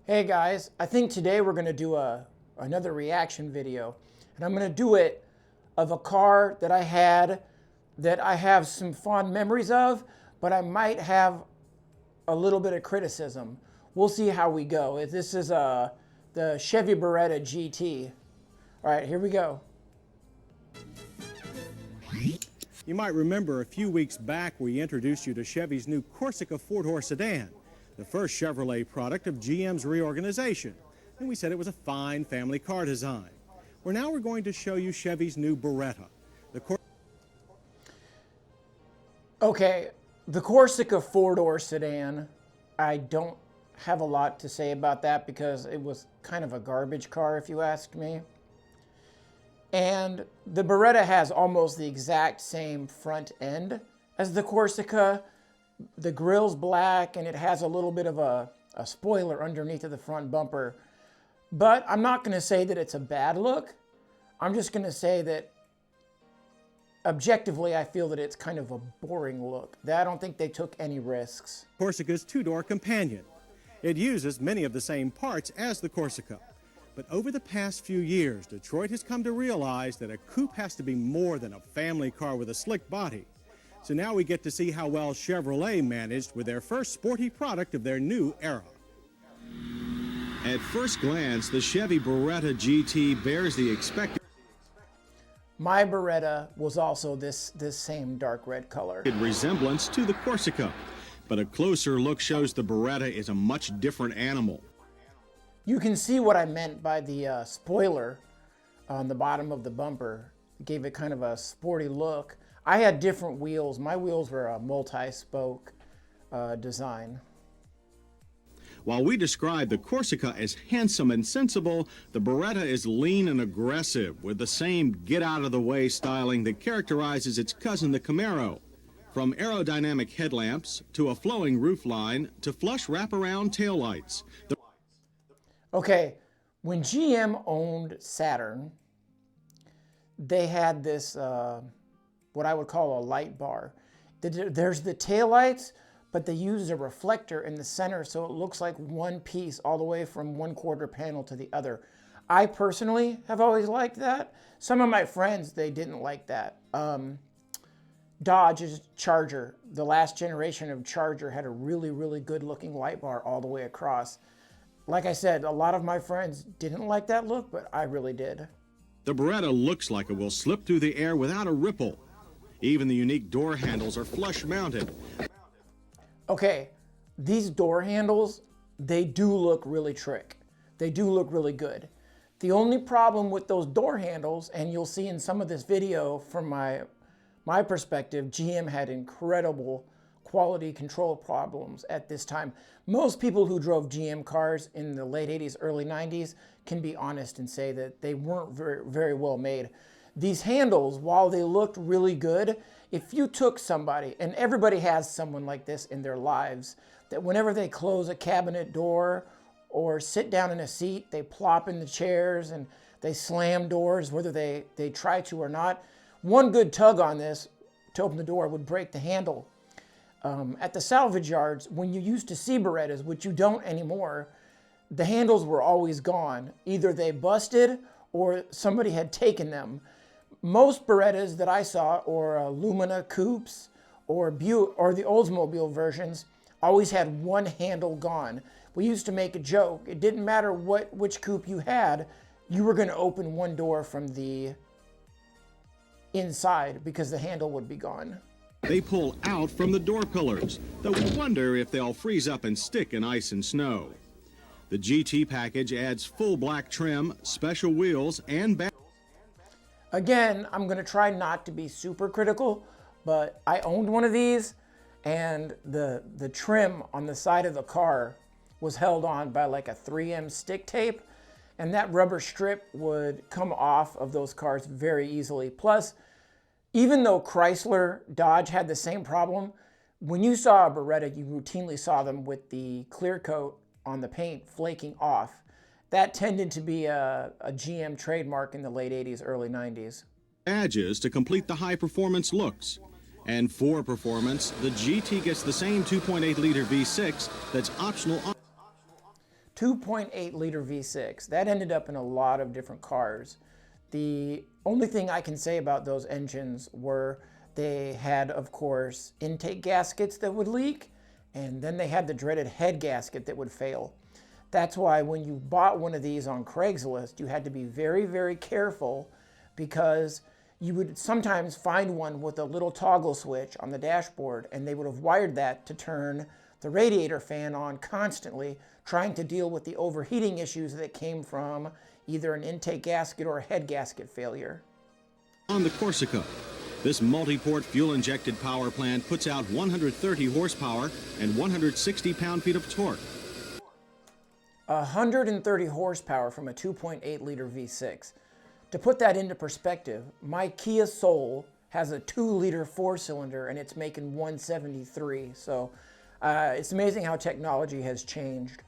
Hey guys, I think today we're going to do another reaction video, and I'm going to do it of a car that I had that I have some fond memories of, but I might have a little bit of criticism. We'll see how we go. This is the Chevy Beretta GT. All right, here we go. You might remember a few weeks back we introduced you to Chevy's new Corsica four-door sedan, the first Chevrolet product of GM's reorganization, and we said it was a fine family car design. Well, now we're going to show you Chevy's new Beretta. Okay, the Corsica four-door sedan, I don't have a lot to say about that because it was kind of a garbage car if you asked me. And the Beretta has almost the exact same front end as the Corsica. The grill's black and it has a little bit of a spoiler underneath of the front bumper. But I'm not going to say that it's a bad look. I'm just going to say that objectively I feel that it's kind of a boring look. I don't think they took any risks. Corsica's two-door companion. It uses many of the same parts as the Corsica. But over the past few years, Detroit has come to realize that a coupe has to be more than a family car with a slick body. So now we get to see how well Chevrolet managed with their first sporty product of their new era. At first glance, the Chevy Beretta GT bears the expected My Beretta was also this same dark red color. resemblance to the Corsica, but a closer look shows the Beretta is a much different animal. You can see what I meant by the spoiler on the bottom of the bumper. It gave it kind of a sporty look. I had different wheels. My wheels were a multi-spoke design. While we describe the Corsica as handsome and sensible, the Beretta is lean and aggressive with the same get-out-of-the-way styling that characterizes its cousin, the Camaro. From aerodynamic headlamps to a flowing roofline to flush wraparound taillights. Okay, when GM owned Saturn, they had this, what I would call a light bar. There's the taillights, but they use a reflector in the center so it looks like one piece all the way from one quarter panel to the other. I personally have always liked that. Some of my friends, they didn't like that. Dodge's Charger, the last generation of Charger, had a really, really good looking light bar all the way across. Like I said, a lot of my friends didn't like that look, but I really did. The Beretta looks like it will slip through the air without a ripple. Even the unique door handles are flush mounted. Okay, these door handles, they do look really trick. They do look really good. The only problem with those door handles, and you'll see in some of this video from my perspective, GM had incredible quality control problems at this time. Most people who drove GM cars in the late 80s, early 90s can be honest and say that they weren't very, very well made. These handles, while they looked really good, if you took somebody, and everybody has someone like this in their lives, that whenever they close a cabinet door or sit down in a seat, they plop in the chairs and they slam doors, whether they try to or not. One good tug on this to open the door would break the handle. At the salvage yards, when you used to see Berettas, which you don't anymore, the handles were always gone. Either they busted or somebody had taken them. Most Berettas that I saw, or Lumina coupes, or the Oldsmobile versions, always had one handle gone. We used to make a joke. It didn't matter which coupe you had, you were going to open one door from the inside because the handle would be gone. They pull out from the door pillars, though we wonder if they'll freeze up and stick in ice and snow. The GT package adds full black trim, special wheels, and Again, I'm going to try not to be super critical, but I owned one of these, and the trim on the side of the car was held on by like a 3M stick tape, and that rubber strip would come off of those cars very easily. Plus, even though Chrysler, Dodge had the same problem, when you saw a Beretta, you routinely saw them with the clear coat on the paint flaking off. That tended to be a GM trademark in the late 80s, early 90s. Badges to complete the high-performance looks. And for performance, the GT gets the same 2.8-liter V6 that's optional. 2.8 liter V6. That ended up in a lot of different cars. The only thing I can say about those engines were they had, of course, intake gaskets that would leak, and then they had the dreaded head gasket that would fail. That's why when you bought one of these on Craigslist, you had to be very, very careful, because you would sometimes find one with a little toggle switch on the dashboard, and they would have wired that to turn the radiator fan on constantly, trying to deal with the overheating issues that came from either an intake gasket or a head gasket failure. On the Corsica, this multi-port fuel-injected power plant puts out 130 horsepower and 160 pound-feet of torque. 130 horsepower from a 2.8 liter V6. To put that into perspective, my Kia Soul has a 2 liter 4-cylinder and it's making 173. So it's amazing how technology has changed.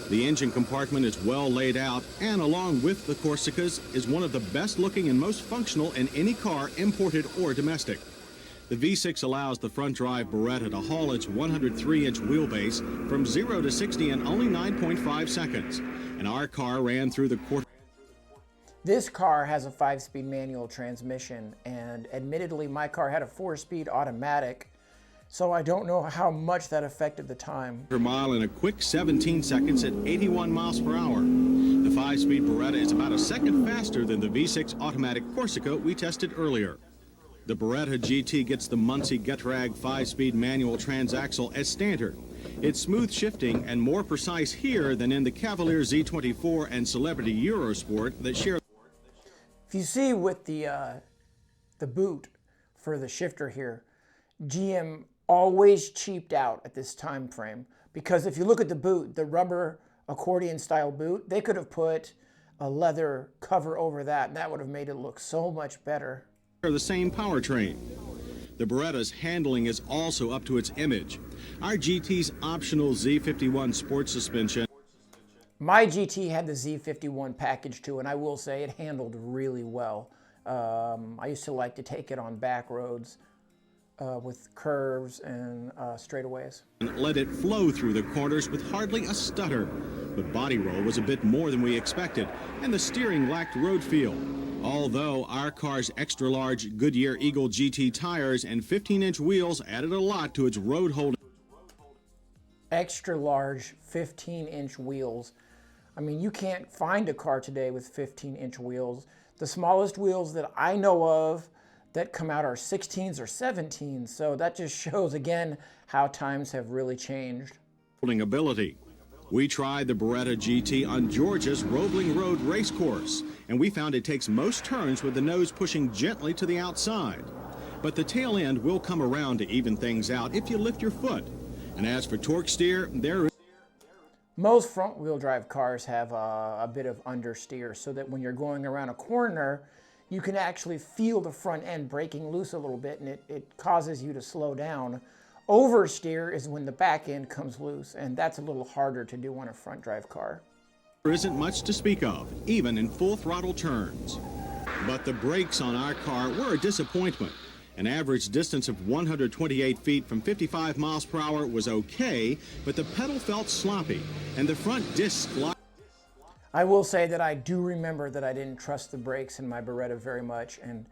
The engine compartment is well laid out, and along with the Corsicas, is one of the best looking and most functional in any car, imported or domestic. The V6 allows the front drive Beretta to haul its 103-inch wheelbase from 0 to 60 in only 9.5 seconds. And our car ran through the quarter. This car has a 5-speed manual transmission, and admittedly my car had a 4-speed automatic, so I don't know how much that affected the time. Per mile in a quick 17 seconds at 81 miles per hour. The 5-speed Beretta is about a second faster than the V6 automatic Corsica we tested earlier. The Beretta GT gets the Muncie Getrag 5-speed manual transaxle as standard. It's smooth shifting and more precise here than in the Cavalier Z24 and Celebrity Eurosport that share. If you see with the boot for the shifter here, GM always cheaped out at this time frame, because if you look at the boot, the rubber accordion style boot, they could have put a leather cover over that and that would have made it look so much better. The same powertrain. The Beretta's handling is also up to its image. Our GT's optional Z51 sports suspension. My GT had the Z51 package too, and I will say it handled really well. I used to like to take it on back roads with curves and straightaways. And let it flow through the corners with hardly a stutter. But body roll was a bit more than we expected, and the steering lacked road feel. Although our car's extra-large Goodyear Eagle GT tires and 15-inch wheels added a lot to its road holding. Extra-large 15-inch wheels. I mean, you can't find a car today with 15-inch wheels. The smallest wheels that I know of that come out are 16s or 17s. So that just shows again how times have really changed. Holding ability. We tried the Beretta GT on Georgia's Roebling Road racecourse, and we found it takes most turns with the nose pushing gently to the outside. But the tail end will come around to even things out if you lift your foot. And as for torque steer, there is. Most front-wheel drive cars have a bit of understeer, so that when you're going around a corner, you can actually feel the front end breaking loose a little bit, and it causes you to slow down. Oversteer is when the back end comes loose, and that's a little harder to do on a front drive car. There isn't much to speak of, even in full throttle turns. But the brakes on our car were a disappointment. An average distance of 128 feet from 55 miles per hour was okay, but the pedal felt sloppy, and the front disc. I will say that I do remember that I didn't trust the brakes in my Beretta very much, and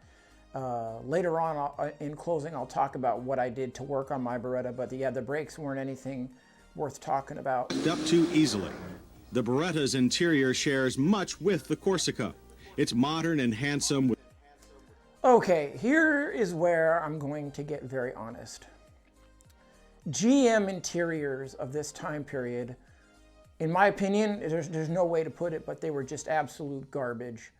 later on in closing I'll talk about what I did to work on my Beretta, but yeah, the brakes weren't anything worth talking about. Up too easily. The Beretta's interior shares much with the Corsica. It's modern and handsome. Okay, here is where I'm going to get very honest. GM interiors of this time period, in my opinion, there's no way to put it, but they were just absolute garbage.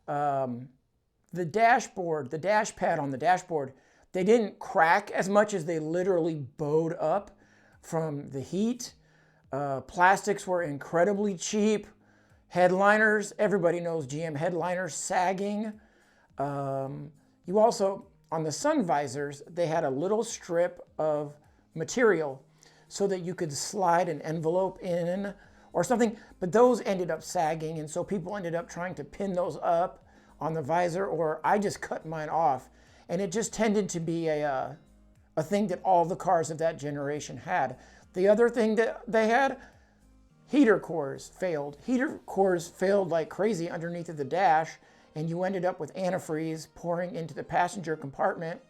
The dashboard, the dash pad on the dashboard, they didn't crack as much as they literally bowed up from the heat. Plastics were incredibly cheap. Headliners, everybody knows GM headliners sagging. You also, on the sun visors, they had a little strip of material so that you could slide an envelope in or something, but those ended up sagging, and so people ended up trying to pin those up on the visor, or I just cut mine off, and it just tended to be a thing that all the cars of that generation had. The other thing that they had, heater cores failed. Heater cores failed like crazy underneath of the dash, and you ended up with antifreeze pouring into the passenger compartment.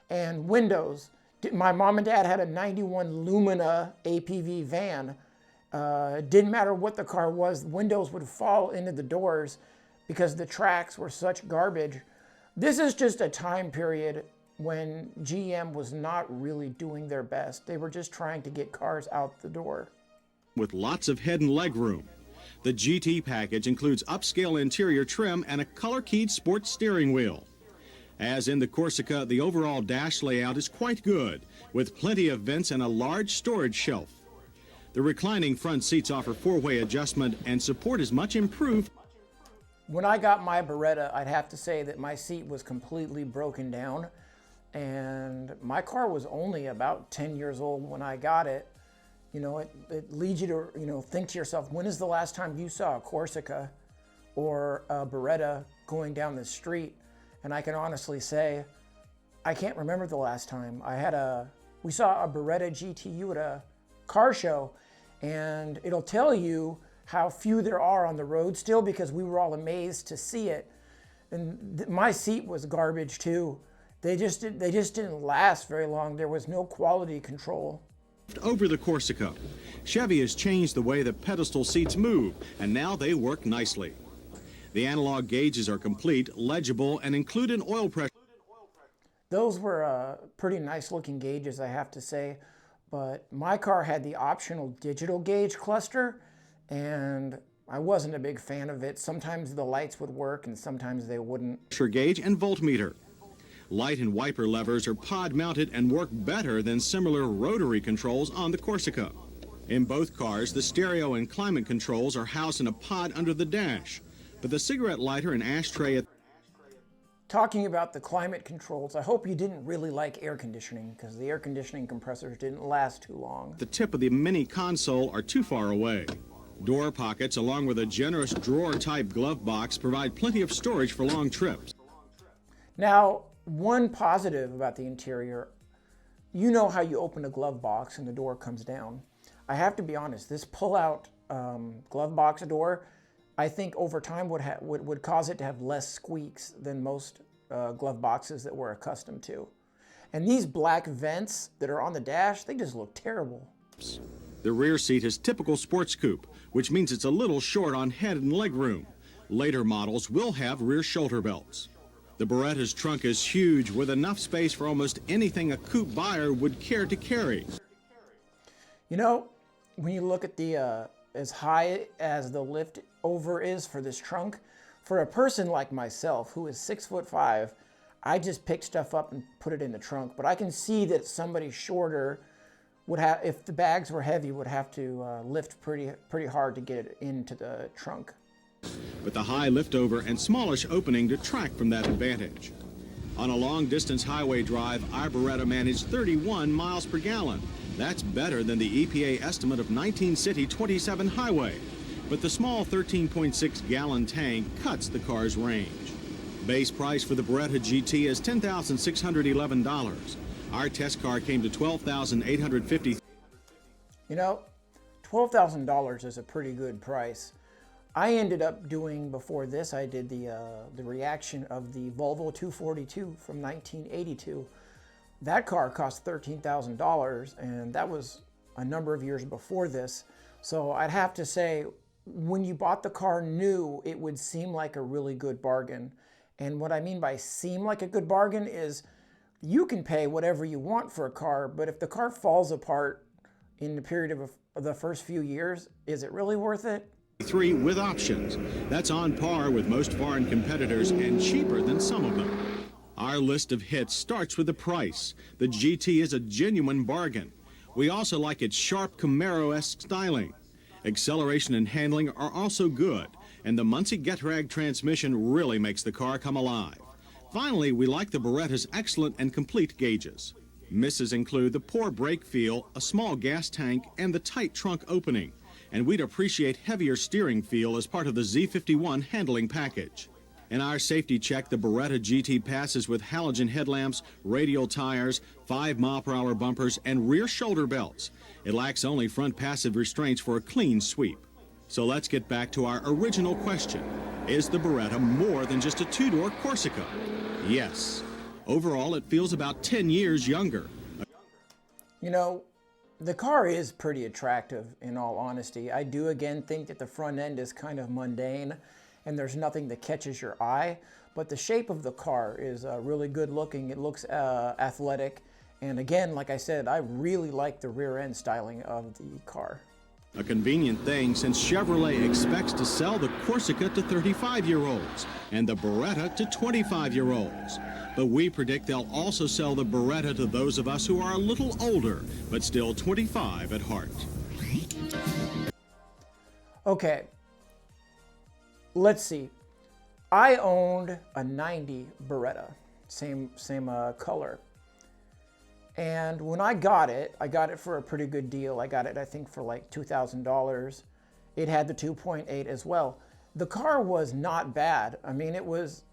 And windows. My mom and dad had a 91 Lumina APV van. Didn't matter what the car was, windows would fall into the doors because the tracks were such garbage. This is just a time period when GM was not really doing their best. They were just trying to get cars out the door. With lots of head and leg room. The GT package includes upscale interior trim and a color-keyed sports steering wheel. As in the Corsica, the overall dash layout is quite good, with plenty of vents and a large storage shelf. The reclining front seats offer four-way adjustment, and support is much improved. When I got my Beretta, I'd have to say that my seat was completely broken down, and my car was only about 10 years old when I got it. You know, it leads you to, think to yourself, when is the last time you saw a Corsica or a Beretta going down the street? And I can honestly say, I can't remember the last time. We saw a Beretta GTU at a car show, and it'll tell you how few there are on the road still because we were all amazed to see it. And my seat was garbage too. They just didn't last very long. There was no quality control. Over the Corsica, Chevy has changed the way the pedestal seats move, and now they work nicely. The analog gauges are complete, legible, and include an oil pressure. Those were pretty nice looking gauges, I have to say, but my car had the optional digital gauge cluster, and I wasn't a big fan of it. Sometimes the lights would work and sometimes they wouldn't. Pressure gauge and voltmeter. Light and wiper levers are pod mounted and work better than similar rotary controls on the Corsica. In both cars, the stereo and climate controls are housed in a pod under the dash, but the cigarette lighter and ashtray. Talking about the climate controls, I hope you didn't really like air conditioning because the air conditioning compressors didn't last too long. The tip of the mini console are too far away. Door pockets, along with a generous drawer-type glove box, provide plenty of storage for long trips. Now, one positive about the interior, you know how you open a glove box and the door comes down. I have to be honest, this pull-out glove box door, I think over time would cause it to have less squeaks than most glove boxes that we're accustomed to. And these black vents that are on the dash, they just look terrible. The rear seat is typical sports coupe, which means it's a little short on head and leg room. Later models will have rear shoulder belts. The Beretta's trunk is huge, with enough space for almost anything a coupe buyer would care to carry. You know, when you look at the as high as the lift over is for this trunk, for a person like myself who is 6'5", I just pick stuff up and put it in the trunk. But I can see that somebody shorter would have, if the bags were heavy, would have to lift pretty hard to get it into the trunk. But the high liftover and smallish opening detract from that advantage. On a long-distance highway drive, our Beretta managed 31 miles per gallon. That's better than the EPA estimate of 19 city 27 highway. But the small 13.6-gallon tank cuts the car's range. Base price for the Beretta GT is $10,611. Our test car came to $12,850. You know, $12,000 is a pretty good price. I ended up doing, before this, I did the reaction of the Volvo 242 from 1982. That car cost $13,000, and that was a number of years before this. So I'd have to say, when you bought the car new, it would seem like a really good bargain. And what I mean by seem like a good bargain is you can pay whatever you want for a car, but if the car falls apart in the period of the first few years, is it really worth it? 3 with options. That's on par with most foreign competitors and cheaper than some of them. Our list of hits starts with the price. The GT is a genuine bargain. We also like its sharp Camaro-esque styling. Acceleration and handling are also good, and the Muncie Getrag transmission really makes the car come alive. Finally, we like the Beretta's excellent and complete gauges. Misses include the poor brake feel, a small gas tank, and the tight trunk opening. And we'd appreciate heavier steering feel as part of the Z51 handling package. In our safety check, the Beretta GT passes with halogen headlamps, radial tires, 5-mile-per-hour bumpers, and rear shoulder belts. It lacks only front passive restraints for a clean sweep. So let's get back to our original question. Is the Beretta more than just a two-door Corsica? Yes. Overall, it feels about 10 years younger. You know, the car is pretty attractive, in all honesty. I do again think that the front end is kind of mundane and there's nothing that catches your eye, but the shape of the car is really good looking. It looks athletic, and again, like I said, I really like the rear end styling of the car. A convenient thing, since Chevrolet expects to sell the Corsica to 35-year-olds and the Beretta to 25-year-olds. But we predict they'll also sell the Beretta to those of us who are a little older, but still 25 at heart. Okay, let's see. I owned a 90 Beretta, same color. And when I got it for a pretty good deal. I got it, I think, for like $2,000. It had the 2.8 as well. The car was not bad. I mean, it was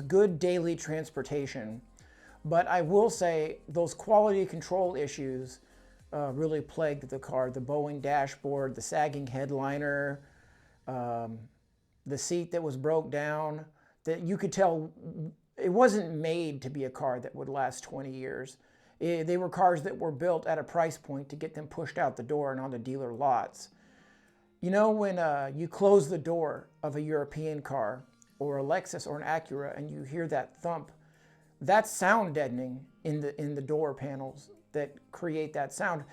good daily transportation. But I will say those quality control issues really plagued the car. The bowing dashboard, the sagging headliner, the seat that was broke down, that you could tell it wasn't made to be a car that would last 20 years. They were cars that were built at a price point to get them pushed out the door and onto dealer lots. You know, when you close the door of a European car or a Lexus or an Acura and you hear that thump, that's sound deadening in the door panels that create that sound.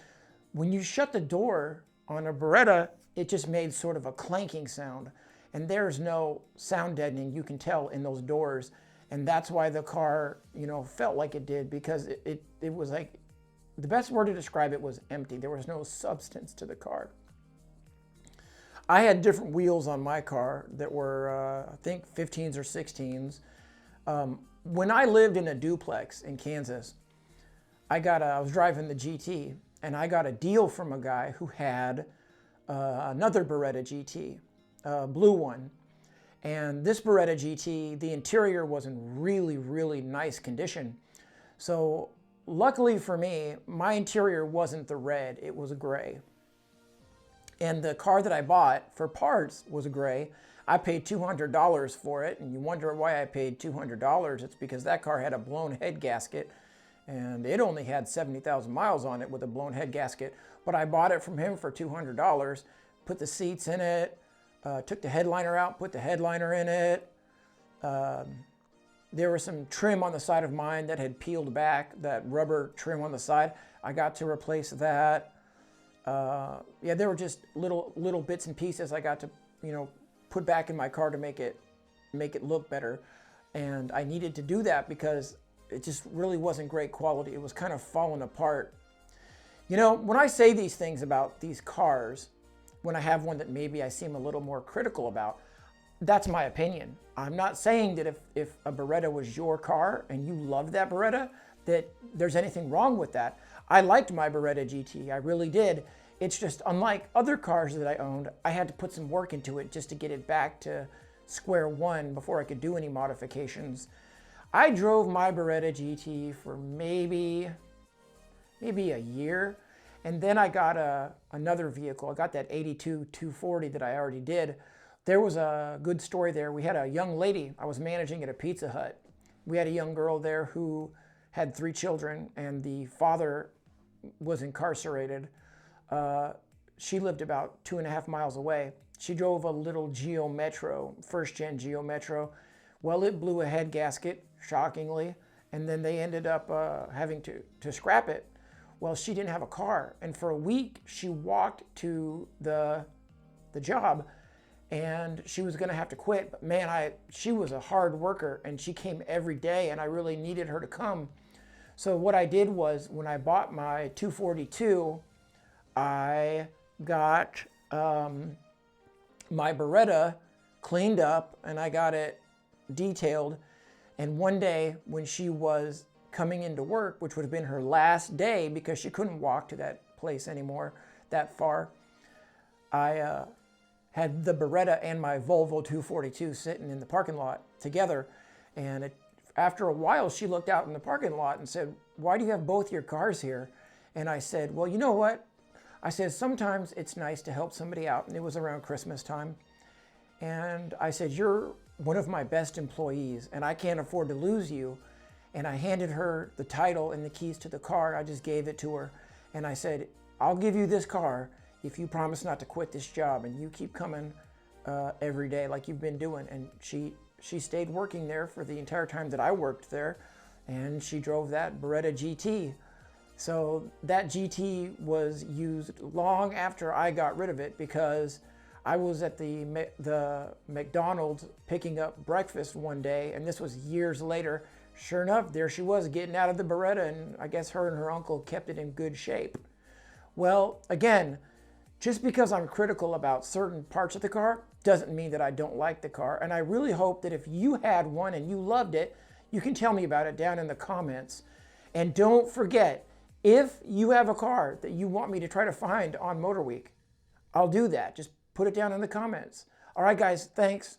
When you shut the door on a Beretta, it just made sort of a clanking sound. And there's no sound deadening, you can tell, in those doors. And that's why the car, you know, felt like it did, because it was like, the best word to describe it was empty. There was no substance to the car. I had different wheels on my car that were, I think, 15s or 16s. When I lived in a duplex in Kansas, I was driving the GT, and I got a deal from a guy who had another Beretta GT, a blue one. And this Beretta GT, the interior was in really, really nice condition. So luckily for me, my interior wasn't the red, it was a gray. And the car that I bought for parts was a gray. I paid $200 for it, and you wonder why I paid $200. It's because that car had a blown head gasket, and it only had 70,000 miles on it with a blown head gasket. But I bought it from him for $200, put the seats in it, took the headliner out, put the headliner in it. There was some trim on the side of mine that had peeled back, that rubber trim on the side. I got to replace that. Yeah, there were just little bits and pieces I got to, you know, put back in my car to make it look better. And I needed to do that because it just really wasn't great quality. It was kind of falling apart. You know, when I say these things about these cars, when I have one that maybe I seem a little more critical about, that's my opinion. I'm not saying that if a Beretta was your car and you love that Beretta, that there's anything wrong with that. I liked my Beretta GT, I really did. It's just, unlike other cars that I owned, I had to put some work into it just to get it back to square one before I could do any modifications. I drove my Beretta GT for maybe a year. And then I got another vehicle. I got that 82 240 that I already did. There was a good story there. We had a young lady I was managing at a Pizza Hut. We had a young girl there who had 3 children, and the father was incarcerated. She lived about 2.5 miles away. She drove a little Geo Metro, first-gen Geo Metro. Well, it blew a head gasket, shockingly, and then they ended up having to scrap it. Well, she didn't have a car, and for a week she walked to the job, and she was going to have to quit. But man, she was a hard worker, and she came every day, and I really needed her to come. So what I did was, when I bought my 242, I got my Beretta cleaned up, and I got it detailed. And one day when she was coming into work, which would have been her last day because she couldn't walk to that place anymore that far, I had the Beretta and my Volvo 242 sitting in the parking lot together. And after a while, she looked out in the parking lot and said, "Why do you have both your cars here?" And I said, "Well, you know what?" I said, "Sometimes it's nice to help somebody out." And it was around Christmas time. And I said, "You're one of my best employees, and I can't afford to lose you." And I handed her the title and the keys to the car. I just gave it to her. And I said, "I'll give you this car if you promise not to quit this job and you keep coming every day like you've been doing." And she stayed working there for the entire time that I worked there, and she drove that Beretta GT. So that GT was used long after I got rid of it, because I was at the McDonald's picking up breakfast one day, and this was years later. Sure enough, there she was getting out of the Beretta, and I guess her and her uncle kept it in good shape. Well, again, just because I'm critical about certain parts of the car doesn't mean that I don't like the car. And I really hope that if you had one and you loved it, you can tell me about it down in the comments. And don't forget, if you have a car that you want me to try to find on Motorweek, I'll do that. Just put it down in the comments. All right, guys, thanks.